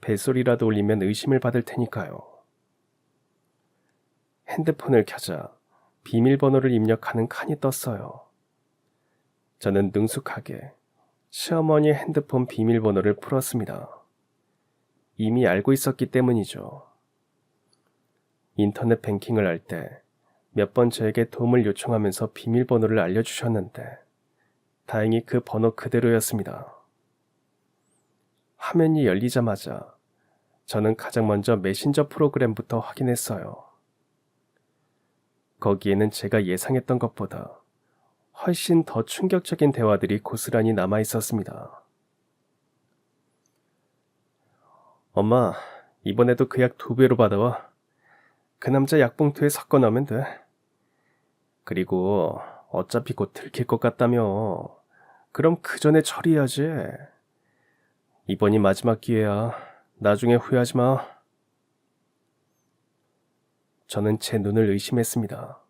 벨소리라도 울리면 의심을 받을 테니까요. 핸드폰을 켜자 비밀번호를 입력하는 칸이 떴어요. 저는 능숙하게 시어머니의 핸드폰 비밀번호를 풀었습니다. 이미 알고 있었기 때문이죠. 인터넷 뱅킹을 할 때 몇 번 저에게 도움을 요청하면서 비밀번호를 알려주셨는데 다행히 그 번호 그대로였습니다. 화면이 열리자마자 저는 가장 먼저 메신저 프로그램부터 확인했어요. 거기에는 제가 예상했던 것보다 훨씬 더 충격적인 대화들이 고스란히 남아 있었습니다. 엄마, 이번에도 그 약 2배로 받아와. 그 남자 약봉투에 섞어 넣으면 돼. 그리고 어차피 곧 들킬 것 같다며. 그럼 그 전에 처리해야지. 이번이 마지막 기회야. 나중에 후회하지 마. 저는 제 눈을 의심했습니다.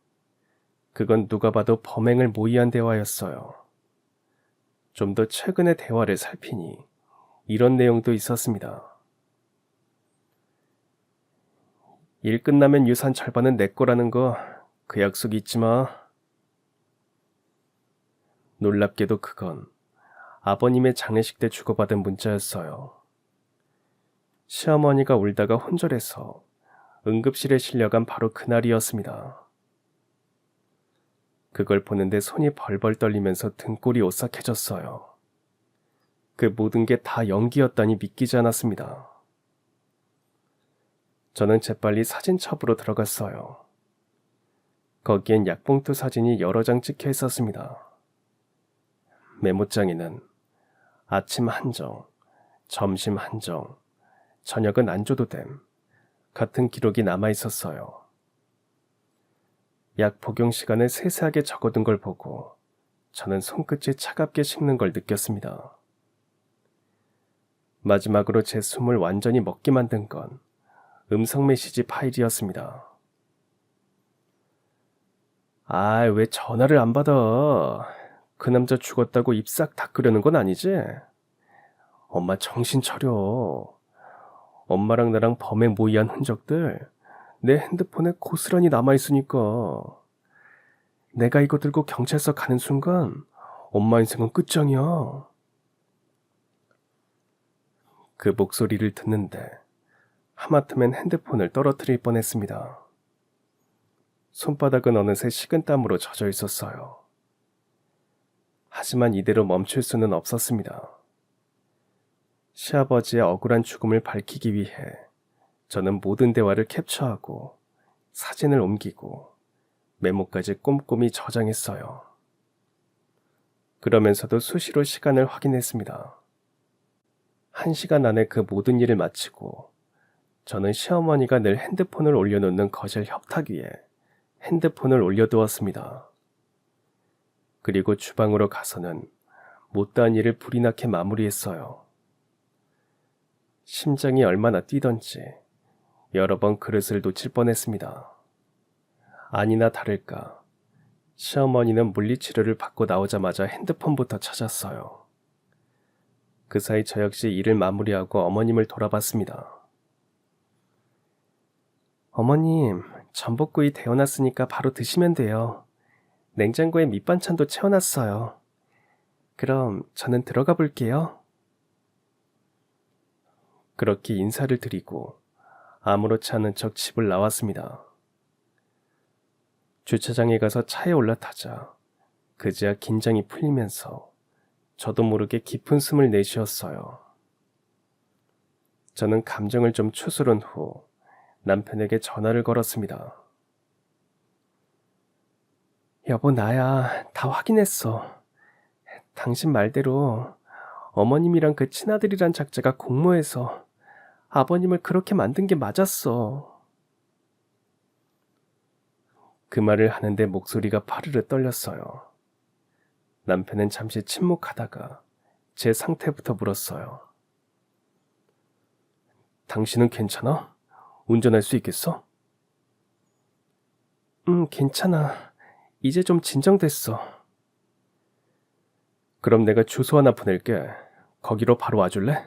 그건 누가 봐도 범행을 모의한 대화였어요. 좀 더 최근의 대화를 살피니 이런 내용도 있었습니다. 일 끝나면 유산 절반은 내 거라는 거 그 약속 잊지 마. 놀랍게도 그건 아버님의 장례식 때 주고받은 문자였어요. 시어머니가 울다가 혼절해서 응급실에 실려간 바로 그날이었습니다. 그걸 보는데 손이 벌벌 떨리면서 등골이 오싹해졌어요. 그 모든 게 다 연기였다니 믿기지 않았습니다. 저는 재빨리 사진첩으로 들어갔어요. 거기엔 약봉투 사진이 여러 장 찍혀 있었습니다. 메모장에는 아침 한정, 점심 한정, 저녁은 안 줘도 됨 같은 기록이 남아 있었어요. 약 복용 시간을 세세하게 적어둔 걸 보고 저는 손끝이 차갑게 식는 걸 느꼈습니다. 마지막으로 제 숨을 완전히 먹게 만든 건 음성 메시지 파일이었습니다. 왜 전화를 안 받아? 그 남자 죽었다고 입 싹 닦으려는 건 아니지? 엄마 정신 차려. 엄마랑 나랑 범에 모의한 흔적들 내 핸드폰에 고스란히 남아있으니까. 내가 이거 들고 경찰서 가는 순간 엄마 인생은 끝장이야. 그 목소리를 듣는데 하마터면 핸드폰을 떨어뜨릴 뻔했습니다. 손바닥은 어느새 식은땀으로 젖어 있었어요. 하지만 이대로 멈출 수는 없었습니다. 시아버지의 억울한 죽음을 밝히기 위해 저는 모든 대화를 캡처하고 사진을 옮기고 메모까지 꼼꼼히 저장했어요. 그러면서도 수시로 시간을 확인했습니다. 1시간 안에 그 모든 일을 마치고 저는 시어머니가 늘 핸드폰을 올려놓는 거실 협탁 위에 핸드폰을 올려두었습니다. 그리고 주방으로 가서는 못다한 일을 불이 나게 마무리했어요. 심장이 얼마나 뛰던지 여러 번 그릇을 놓칠 뻔했습니다. 아니나 다를까 시어머니는 물리치료를 받고 나오자마자 핸드폰부터 찾았어요. 그 사이 저 역시 일을 마무리하고 어머님을 돌아봤습니다. 어머님, 전복구이 데워놨으니까 바로 드시면 돼요. 냉장고에 밑반찬도 채워놨어요. 그럼 저는 들어가 볼게요. 그렇게 인사를 드리고 아무렇지 않은 척 집을 나왔습니다. 주차장에 가서 차에 올라타자 그제야 긴장이 풀리면서 저도 모르게 깊은 숨을 내쉬었어요. 저는 감정을 좀 추스른 후 남편에게 전화를 걸었습니다. 여보, 나야. 다 확인했어. 당신 말대로 어머님이랑 그 친아들이란 작자가 공모해서 아버님을 그렇게 만든 게 맞았어. 그 말을 하는데 목소리가 파르르 떨렸어요. 남편은 잠시 침묵하다가 제 상태부터 물었어요. 당신은 괜찮아? 운전할 수 있겠어? 괜찮아. 이제 좀 진정됐어. 그럼 내가 주소 하나 보낼게. 거기로 바로 와줄래?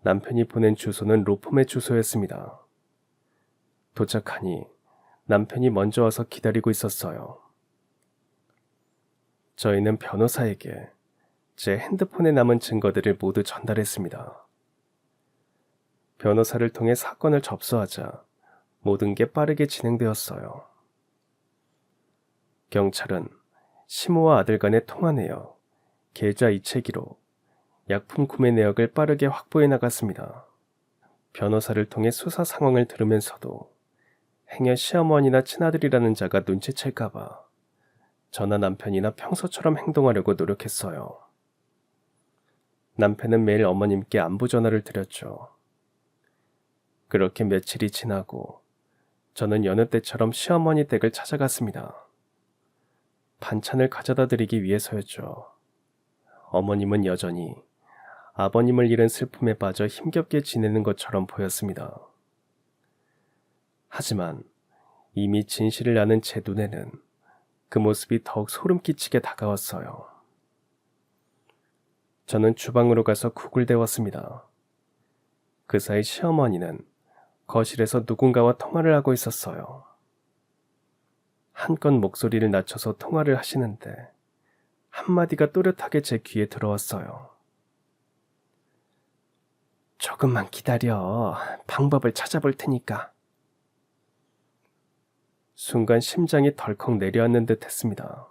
남편이 보낸 주소는 로펌의 주소였습니다. 도착하니 남편이 먼저 와서 기다리고 있었어요. 저희는 변호사에게 제 핸드폰에 남은 증거들을 모두 전달했습니다. 변호사를 통해 사건을 접수하자 모든 게 빠르게 진행되었어요. 경찰은 시모와 아들 간의 통화 내역, 계좌 이체 기록, 약품 구매 내역을 빠르게 확보해 나갔습니다. 변호사를 통해 수사 상황을 들으면서도 행여 시어머니나 친아들이라는 자가 눈치챌까봐 저나 남편이나 평소처럼 행동하려고 노력했어요. 남편은 매일 어머님께 안부 전화를 드렸죠. 그렇게 며칠이 지나고 저는 여느 때처럼 시어머니 댁을 찾아갔습니다. 반찬을 가져다 드리기 위해서였죠. 어머님은 여전히 아버님을 잃은 슬픔에 빠져 힘겹게 지내는 것처럼 보였습니다. 하지만 이미 진실을 아는 제 눈에는 그 모습이 더욱 소름 끼치게 다가왔어요. 저는 주방으로 가서 국을 데웠습니다. 그 사이 시어머니는 거실에서 누군가와 통화를 하고 있었어요. 한껏 목소리를 낮춰서 통화를 하시는데 한마디가 또렷하게 제 귀에 들어왔어요. 조금만 기다려. 방법을 찾아볼 테니까. 순간 심장이 덜컥 내려앉는 듯 했습니다.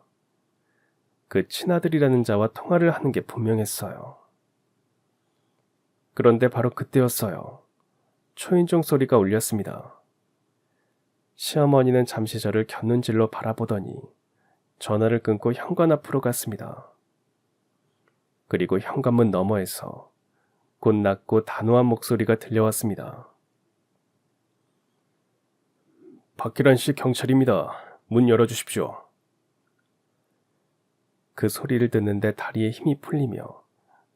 그 친아들이라는 자와 통화를 하는 게 분명했어요. 그런데 바로 그때였어요. 초인종 소리가 울렸습니다. 시어머니는 잠시 저를 곁눈질로 바라보더니 전화를 끊고 현관 앞으로 갔습니다. 그리고 현관문 너머에서 곧 낮고 단호한 목소리가 들려왔습니다. 박기란 씨, 경찰입니다. 문 열어주십시오. 그 소리를 듣는데 다리에 힘이 풀리며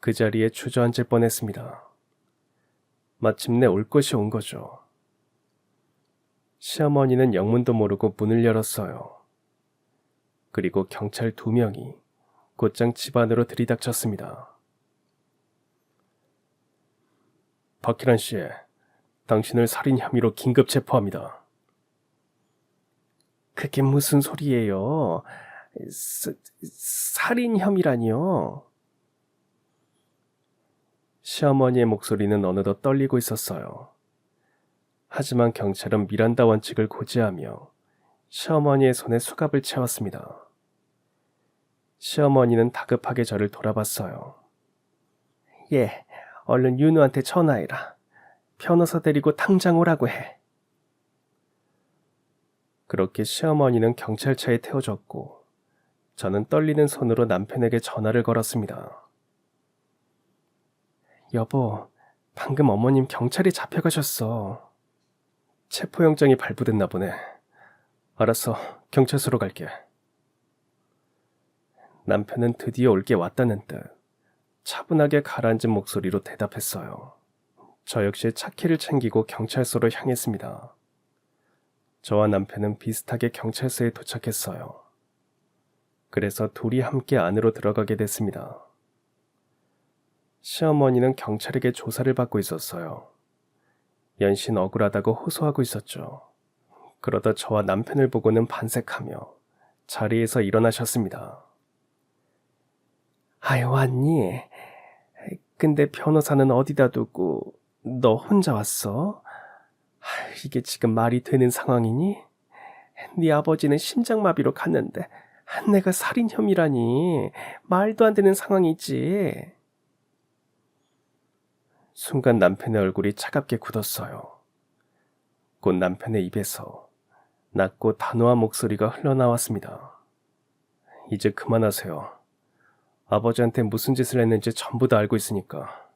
그 자리에 주저앉을 뻔했습니다. 마침내 올 것이 온 거죠. 시어머니는 영문도 모르고 문을 열었어요. 그리고 경찰 2명이 곧장 집 안으로 들이닥쳤습니다. 박희란 씨, 당신을 살인 혐의로 긴급 체포합니다. 그게 무슨 소리예요? 살인 혐의라니요? 시어머니의 목소리는 어느덧 떨리고 있었어요. 하지만 경찰은 미란다 원칙을 고지하며 시어머니의 손에 수갑을 채웠습니다. 시어머니는 다급하게 저를 돌아봤어요. 예, 얼른 윤우한테 전화해라. 변호사 데리고 당장 오라고 해. 그렇게 시어머니는 경찰차에 태워졌고 저는 떨리는 손으로 남편에게 전화를 걸었습니다. 여보, 방금 어머님 경찰에 잡혀가셨어. 체포영장이 발부됐나 보네. 알았어, 경찰서로 갈게. 남편은 드디어 올 게 왔다는 듯 차분하게 가라앉은 목소리로 대답했어요. 저 역시 차키를 챙기고 경찰서로 향했습니다. 저와 남편은 비슷하게 경찰서에 도착했어요. 그래서 둘이 함께 안으로 들어가게 됐습니다. 시어머니는 경찰에게 조사를 받고 있었어요. 연신 억울하다고 호소하고 있었죠. 그러다 저와 남편을 보고는 반색하며 자리에서 일어나셨습니다. 아유, 왔니? 근데 변호사는 어디다 두고 너 혼자 왔어? 이게 지금 말이 되는 상황이니? 네 아버지는 심장마비로 갔는데 내가 살인 혐의라니. 말도 안 되는 상황이지. 순간 남편의 얼굴이 차갑게 굳었어요. 곧 남편의 입에서 낮고 단호한 목소리가 흘러나왔습니다. 이제 그만하세요. 아버지한테 무슨 짓을 했는지 전부 다 알고 있으니까.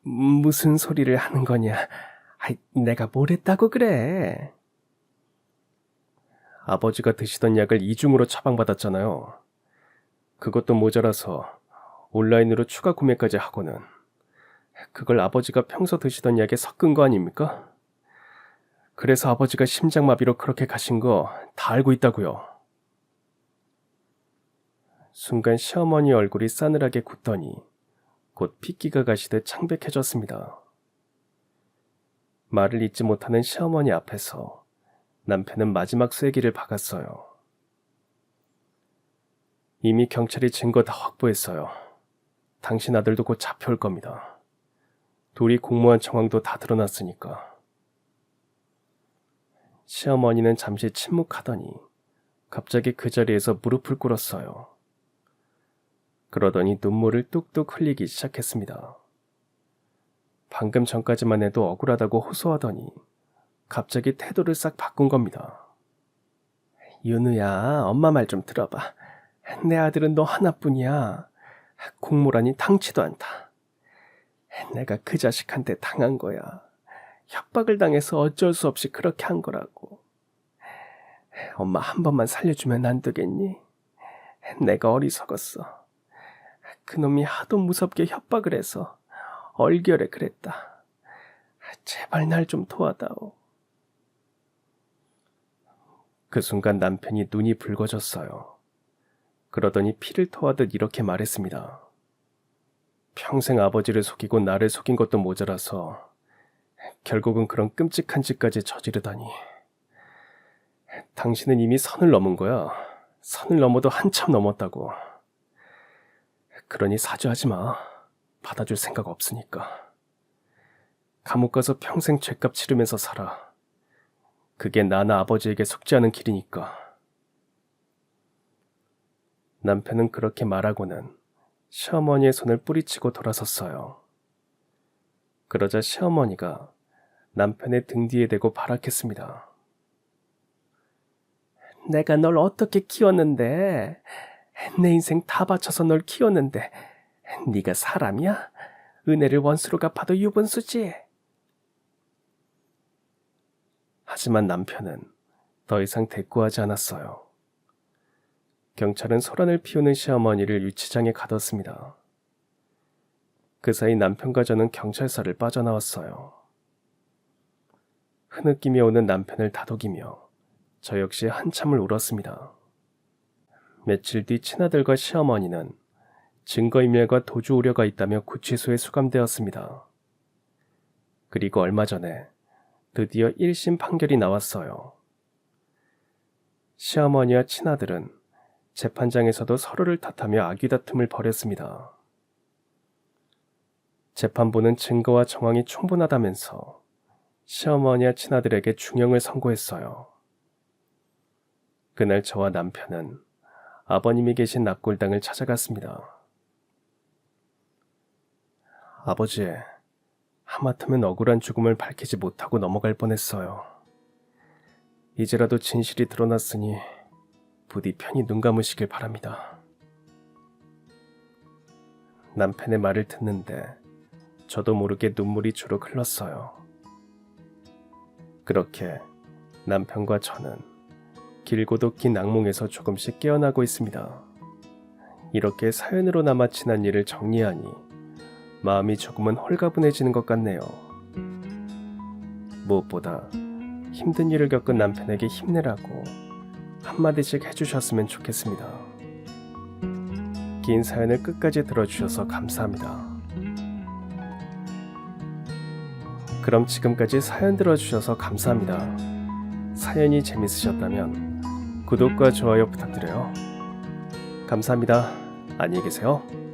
무슨 소리를 하는 거냐? 내가 뭘 했다고 그래? 아버지가 드시던 약을 이중으로 처방받았잖아요. 그것도 모자라서 온라인으로 추가 구매까지 하고는. 그걸 아버지가 평소 드시던 약에 섞은 거 아닙니까? 그래서 아버지가 심장마비로 그렇게 가신 거 다 알고 있다고요. 순간 시어머니 얼굴이 싸늘하게 굳더니 곧 핏기가 가시듯 창백해졌습니다. 말을 잇지 못하는 시어머니 앞에서 남편은 마지막 쐐기를 박았어요. 이미 경찰이 증거 다 확보했어요. 당신 아들도 곧 잡혀올 겁니다. 둘이 공모한 정황도 다 드러났으니까. 시어머니는 잠시 침묵하더니 갑자기 그 자리에서 무릎을 꿇었어요. 그러더니 눈물을 뚝뚝 흘리기 시작했습니다. 방금 전까지만 해도 억울하다고 호소하더니 갑자기 태도를 싹 바꾼 겁니다. 윤우야, 엄마 말 좀 들어봐. 내 아들은 너 하나뿐이야. 공모라니 당치도 않다. 내가 그 자식한테 당한 거야. 협박을 당해서 어쩔 수 없이 그렇게 한 거라고. 엄마 한 번만 살려주면 안 되겠니? 내가 어리석었어. 그놈이 하도 무섭게 협박을 해서 얼결에 그랬다. 제발 날 좀 도와다오. 그 순간 남편이 눈이 붉어졌어요. 그러더니 피를 토하듯 이렇게 말했습니다. 평생 아버지를 속이고 나를 속인 것도 모자라서 결국은 그런 끔찍한 짓까지 저지르다니. 당신은 이미 선을 넘은 거야. 선을 넘어도 한참 넘었다고. 그러니 사죄하지 마. 받아줄 생각 없으니까. 감옥 가서 평생 죗값 치르면서 살아. 그게 나나 아버지에게 속지 않은 길이니까. 남편은 그렇게 말하고는 시어머니의 손을 뿌리치고 돌아섰어요. 그러자 시어머니가 남편의 등 뒤에 대고 발악했습니다. 내가 널 어떻게 키웠는데, 내 인생 다 바쳐서 널 키웠는데 네가 사람이야? 은혜를 원수로 갚아도 유분수지. 하지만 남편은 더 이상 대꾸하지 않았어요. 경찰은 소란을 피우는 시어머니를 유치장에 가뒀습니다. 그 사이 남편과 저는 경찰서를 빠져나왔어요. 흐느끼며 오는 남편을 다독이며 저 역시 한참을 울었습니다. 며칠 뒤 친아들과 시어머니는 증거인멸과 도주 우려가 있다며 구치소에 수감되었습니다. 그리고 얼마 전에 드디어 1심 판결이 나왔어요. 시어머니와 친아들은 재판장에서도 서로를 탓하며 아귀다툼을 벌였습니다. 재판부는 증거와 정황이 충분하다면서 시어머니와 친아들에게 중형을 선고했어요. 그날 저와 남편은 아버님이 계신 낙골당을 찾아갔습니다. 아버지, 하마터면 억울한 죽음을 밝히지 못하고 넘어갈 뻔했어요. 이제라도 진실이 드러났으니 부디 편히 눈 감으시길 바랍니다. 남편의 말을 듣는데 저도 모르게 눈물이 주룩 흘렀어요. 그렇게 남편과 저는 길고도 긴 악몽에서 조금씩 깨어나고 있습니다. 이렇게 사연으로 남아 지난 일을 정리하니 마음이 조금은 홀가분해지는 것 같네요. 무엇보다 힘든 일을 겪은 남편에게 힘내라고 한마디씩 해주셨으면 좋겠습니다. 긴 사연을 끝까지 들어주셔서 감사합니다. 그럼 지금까지 사연 들어주셔서 감사합니다. 사연이 재밌으셨다면 구독과 좋아요 부탁드려요. 감사합니다. 안녕히 계세요.